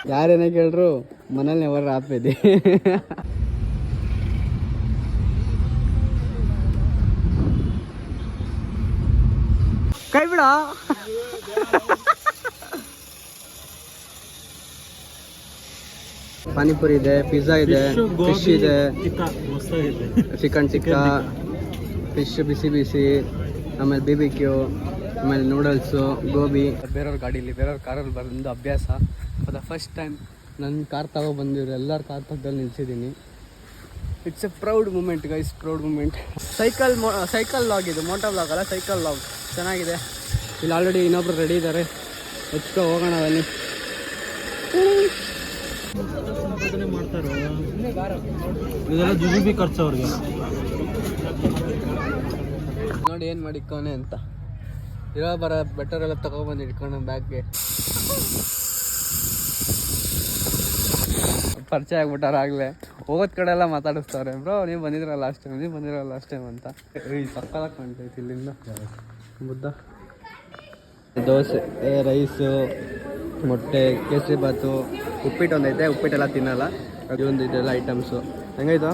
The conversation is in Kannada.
ಯಾರೇನೇ ಕೇಳ್ರು ಮನೇಲಿ ಯಾವಾಗ ಆಪೇದೆ ಕೈ ಬಿಡ. ಪಾನಿಪುರಿ ಇದೆ, ಪಿಜ್ಜಾ ಇದೆ, ಫಿಶ್ ಇದೆ, ಚಿಕನ್ ಟಿಕ್ಕಾ, ಫಿಶ್ ಬಿಸಿ ಬಿಸಿ, ಆಮೇಲೆ BBQ, ಆಮೇಲೆ ನೂಡಲ್ಸು, ಗೋಬಿ. ಬೇರೆಯವ್ರ ಗಾಡೀಲಿ ಬೇರೆಯವ್ರ ಕಾರಲ್ಲಿ ಬಂದು ಅಭ್ಯಾಸ. ಫಾರ್ ದ ಫಸ್ಟ್ ಟೈಮ್ ನನ್ನ ಕಾರ್ ತಗೊಬಂದಿವ್ರು, ಎಲ್ಲರ ಕಾರ್ ಪಕ್ಕದಲ್ಲಿ ನಿಲ್ಸಿದ್ದೀನಿ. It's a proud moment guys, proud moment. Cycle log ಇದು, ಮೋಟೋ ಲಾಗ್ ಅಲ್ಲ, ಸೈಕಲ್ ಲಾಗ್. ಚೆನ್ನಾಗಿದೆ. ಇಲ್ಲಿ ಆಲ್ರೆಡಿ ಇನ್ನೊಬ್ರು ರೆಡಿ ಇದ್ದಾರೆ. ಎತ್ಕೊ ಹೋಗೋಣ ಬನ್ನಿ. ಇದೆಲ್ಲ ಜುಜುಬಿ ಖರ್ಚು ಅವ್ರಿಗೆ. ನೋಡಿ ಏನು ಮಾಡಿಕೋನೆ ಅಂತ. ಇರೋ ಬರೋ ಬೆಟರ್ ಎಲ್ಲ ತಗೊಬಂದು ಇಟ್ಕೊಂಡು ಬ್ಯಾಗ್ಗೆ. ಪರಿಚಯ ಆಗ್ಬಿಟ್ಟಾರ ಆಗಲೇ. ಹೋಗೋದ್ ಕಡೆ ಎಲ್ಲ ಮಾತಾಡಿಸ್ತಾರೆ. ಬ್ರೋ ನೀವು ಬಂದಿದ್ರಲ್ಲ ಲಾಸ್ಟ್ ಟೈಮ್ ಅಂತ. ಸಕ್ಕಲ ಕಾಣ್ತೈತಿ ಇಲ್ಲಿಂದ. ಬುದ್ಧ ದೋಸೆ, ರೈಸು, ಮೊಟ್ಟೆ, ಕೇಸರಿ ಬಾತು, ಉಪ್ಪಿಟ್ಟು ಒಂದೈತೆ. ಉಪ್ಪಿಟ್ಟೆಲ್ಲ ತಿನ್ನಲ್ಲ, ಅದೊಂದು ಇದೆಲ್ಲ ಐಟಮ್ಸು. ಹೆಂಗಾಯ್ತು?